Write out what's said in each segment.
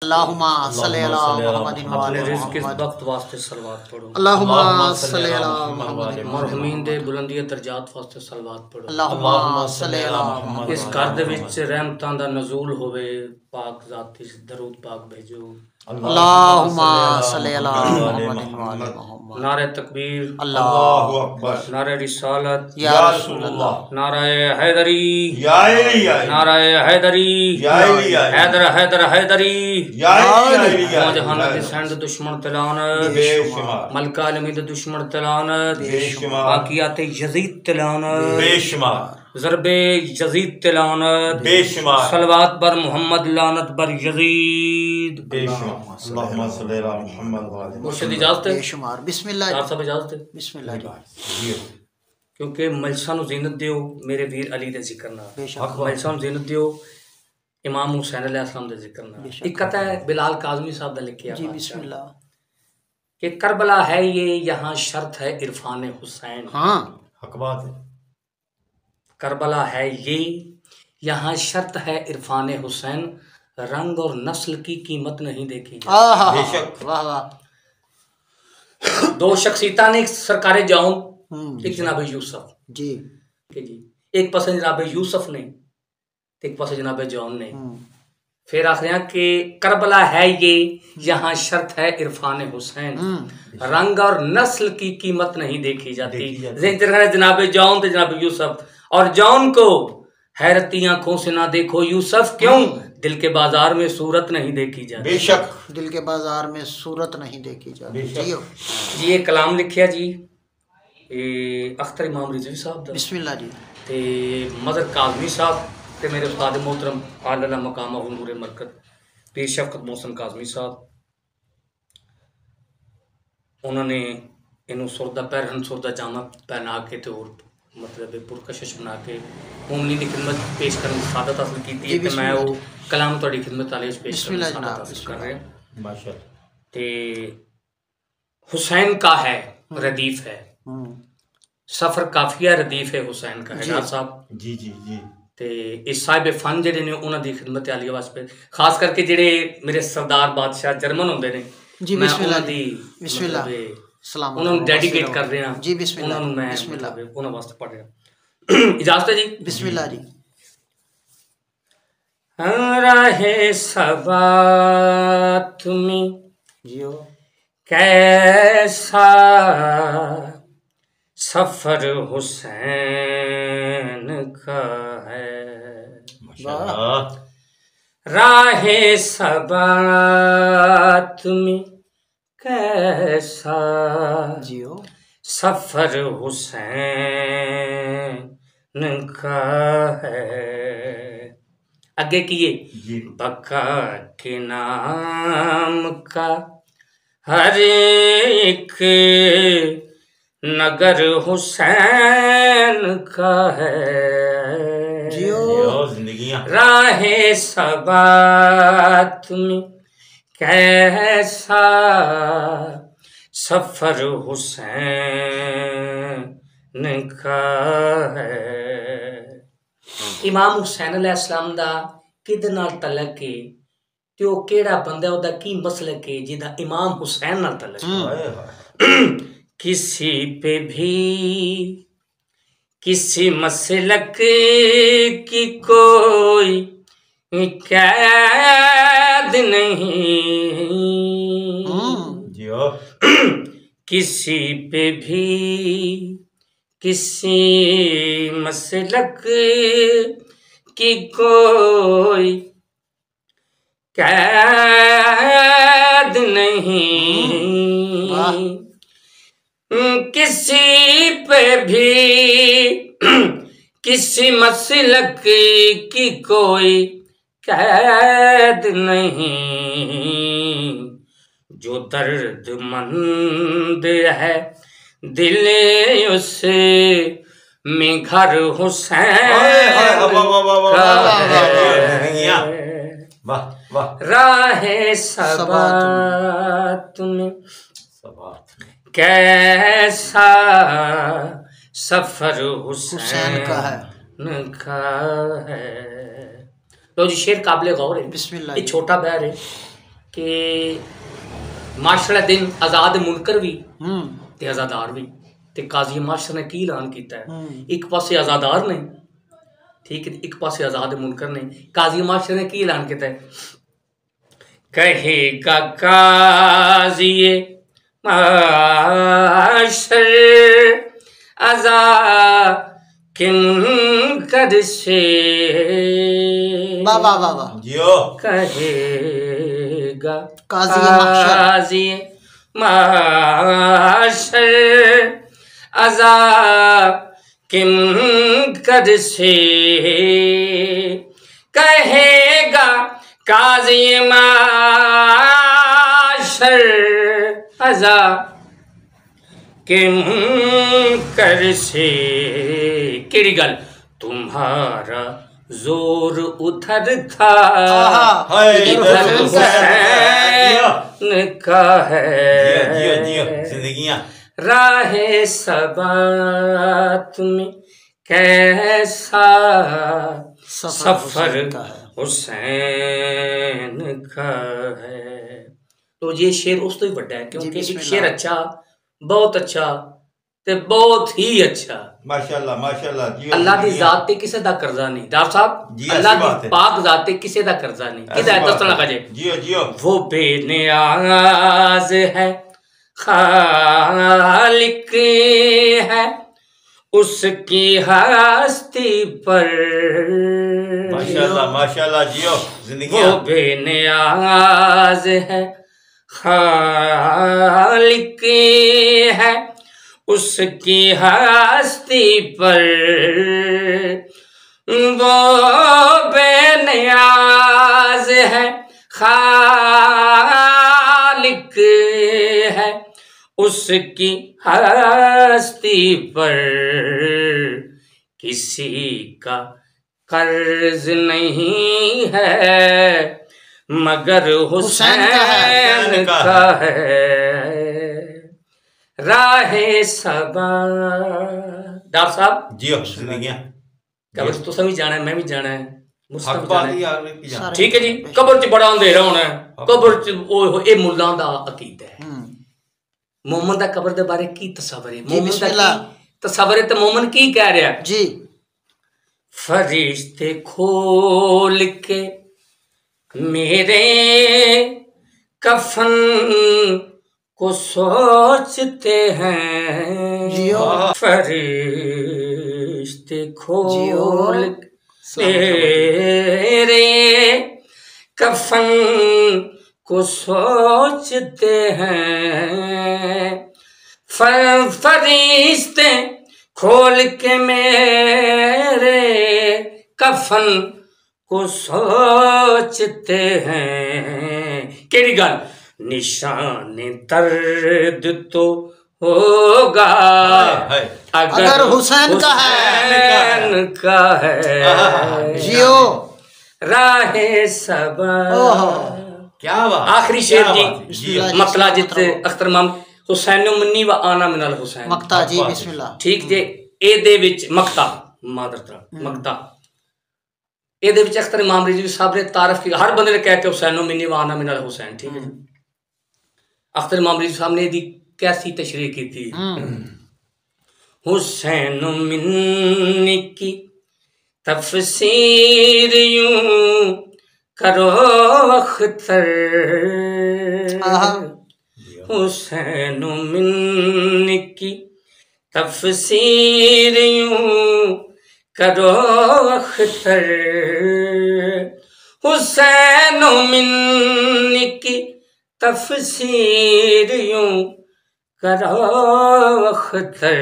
अल्लाहुम्मा सल्ली अला मुहम्मदिन व अपने अला रिज़्क़ के मुहम्मद। वक्त वास्ते सलवात पढ़ो। अल्लाहुम्मा सल्ली अला मुहम्मदिन व अला मरहूमीन दे बुलंदी दर्जात वास्ते सलवात पढ़ो। अल्लाहुम्मा सल्ली अला मुहम्मद। इस घर दे विच रहमतां दा नज़ूल होवे, पाक ज़ात दी दरूद पाक भेजो। अल्लाहुम्मा सल्ली अला मुहम्मदिन व अला मुहम्मद। नारे तकबीर, अल्लाहु अकबर। नारे रिसालत, या रसूल अल्लाह। नारे हैदरी, नारे नारे हैदरी, हैदर हैदर हैदरी, जहान के सैंड दुश्मन तलानत, मलका आलमी दे दुश्मन तलानत, बाकियात यजीद तलानत, ज़रबे यजीद तलानत, सलवात बर मोहम्मद लानत बर यजीद। मुर्शिद इजाजत है, बेशुमार। बिस्मिल्लाह सब इजाजत है। बिस्मिल्लाह। क्योंकि मलसा नूं ज़ीनत दियो मेरे वीर अली दे जिक्र नाल, बेशक। मलसा नूं ज़ीनत दियो इमाम हुसैन अलैहिस्सलाम दे जिक्र नाल। एक कथा है बिलाल काज़मी साहब दा लिखिया जी बिस्मिल्लाह। कि करबला है ये यहाँ शर्त है इरफान हुसैन। हाँ हक बात है। करबला है ये यहाँ शर्त है इरफान हुसैन, रंग और नस्ल की कीमत नहीं देखी जाती। बेशक। वाह वाह। दो शख्सियता ने सरकारे जाऊं, एक जनाब यूसुफ जी के जी, एक पासे जनाब यूसुफ ने, एक पासे जनाब जौन ने। फिर आखिर कि करबला है ये यहाँ शर्त है इरफान हुसैन, रंग और नस्ल की कीमत नहीं देखी जाती। जनाब जौन तो जनाब यूसुफ, और जौन को हैरती आंखों से ना देखो यूसुफ, क्यों दिल के बाजार में सूरत नहीं देखी जाती। बेशक। दिल के बाजार में सूरत नहीं देखी जाती। जी ये कलाम लिखिया जी अख्तर इमाम रिजवी साहब दा, बिस्मिल्लाह जी। ते मदर काज़मी साहब ते मेरे उस्ताद मोहतरम आला मकाम नूर मरकत पीर शफकत मोहसन काज़मी साहब, उन्होंने इनू सुरदा पैरहन सुरदा जामा पहना के ते और मतलब पुरकशिश बना के मोमनी की खिदमत पेश करने सादत हासिल की थी। ते मैं वो कलाम तुहाडी खिदमत आले पेश करने सादत हासिल कर रहे हैं। माशाअल्लाह। ते हुसैन का है रदीफ है, सफर काफिया रदीफ है हुसैन का है साहब। जी जी जी। ते इस साहिब फन जेडे ने उन्हां दी खिदमत आली वास्ते खास करके जेडे मेरे सरदार बादशाह जर्मन होंदे ने, मैं उन्हां दी सलाम उन्होंने डेडिकेट कर रहे हैं जी। बिस्मिल्लाह। उन्होंने मैं बिस्मिल्लाह। उन्हां वास्ते पढ़ रहा। इजाजत है जी। बिस्मिल्लाह जी। राहे सबा तुम्हें जियो कैसा सफर हुसैन का है, राहे सबा तुम्हें कैसा जियो सफर हुसैन का है। आगे किए बका के नाम का हर एक नगर हुसैन का है। जिंदगियां राहे सबात में कैसा सफर हुसैन का है। इमाम हुसैन अलैहिस्सलाम दा किदे नाल तलक है ते ओ केड़ा बंदा ओदा की मसलक है जिदा इमाम हुसैन नाल तलक है। किसी पे भी किसी मसलक की कोई कैद नहीं, किसी पे भी किसी मसलक की कोई कैद नहीं, किसी पे भी किसी मसलक की कोई कैद नहीं। जो दर्दमंद है दिल उसे में घर हुसैन का है। राहे सबात में कैसा सफर हुसैन का है। लो जी शेर काबिल गौर है। बिस्मिल्लाह। ये छोटा बैर है कि माशरा दिन आज़ाद मुनकर भी ते आज़ादार भी। ते काजी माशर ने की ऐलान किया है, एक पासे आज़ादार ने, ठीक है, एक पासे आज़ाद मुनकर ने। काजी माशर ने की ऐलान किया है, कहेगा काजी माशर अज़ा के मुनकर से, वाह वाह वाह, जियो कहेगा काज़ी माशर अज़ा के मुनकर से, कहेगा काज़ी माशर अज़ा के मुनकर से। केड़ी गल, तुम्हारा जोर उधर था इधर हुसैन का जियो जियो है, जिंदगियां राहे सबात में कैसा सफर हुसैन का है। तो ये शेर उस तो ही बड़ा है, क्योंकि एक शेर अच्छा, बहुत अच्छा ते बहुत ही अच्छा। माशाल्लाह माशाल्लाह जियो अल्लाह दी जिंदगियां। जात ते किसे दा कर्जा नहीं डॉक्टर साहब, जी, अल्लाह ऐसी बात दी है। पाक जात ते किसे दा कर्जा नहीं। किदा है दसना का जे, जियो जियो वो बेनियाज है खालिक है उसकी हस्ती पर, माशाल्लाह माशाल्लाह जियो वो जिंदगियां। बेनियाज है खालिक है उसकी हस्ती पर, वो बेनियाज है खालिक है उसकी हस्ती पर, किसी का कर्ज नहीं है मगर हुसैन का है, राहे सबा। डॉक्टर साहब जियो जिंदगियां। कब्र तो सभी जाना है, मैं भी जाना है, मुस्तफा हक जाना बात है। ही यार की जान। ठीक है जी, कब्र च बड़ा अंधेरा होना है, कब्र च ये मुल्लां दा अकीदा है। मोमन दा कब्र दे बारे की तसव्वुर है, मोमन दा की तसव्वुर है, ते मोमन की कह रहा है जी, फरिश्ते खोल के मेरे कफन को सोचते हैं, जियो फरिश्ते खोल जियो मेरे कफन को सोचते हैं, फरिश्ते खोल के मेरे कफन को सोचते हैं। केड़ी गल, निशान दर्द तो होगा अगर हुसैन का है, हुसैन का है, जियो राहे सबा। क्या बात, आखिरी शेर क्या जी, बात है, जियो। मकला जित अख्तर माम हुसैन मुन्नी व आना मिनल हुसैन। मक्ता जी बिस्मिल्लाह। ठीक जे ਇਹਦੇ ਵਿੱਚ मकता मादरता मकता ਇਹਦੇ ਵਿੱਚ अख्तर इमाम रिजवी साहब ने तारीफ की, हर बंदे ने कह के हुसैन मिन्नी व आना मिनल हुसैन। ठीक है जी, अख्तर इमाम रिजवी साहब ने ਇਹਦੀ कैसी तशरीह की थी, हुसैन मिन्नी की तफसीर यूं करो अख्तर, हुसैन मिन्नी की तफसीर यूं करो अख्तर, हुसैन मिन्नी की तफसीर यूं करो अख्तर,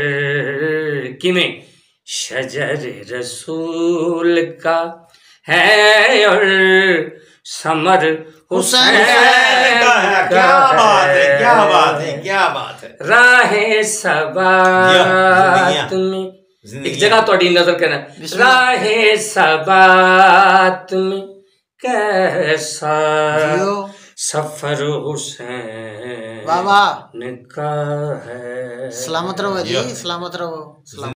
किमें शजर रसूल का है और समर हुसैन का है। क्या बात है, क्या बात है, क्या बात है। राहे सबात में, एक जगह थोड़ी नजर करना, राहे सबात में कैसा सफर हुसैन वाह वाह, का है। सलामत रहो जी, सलामत रहो।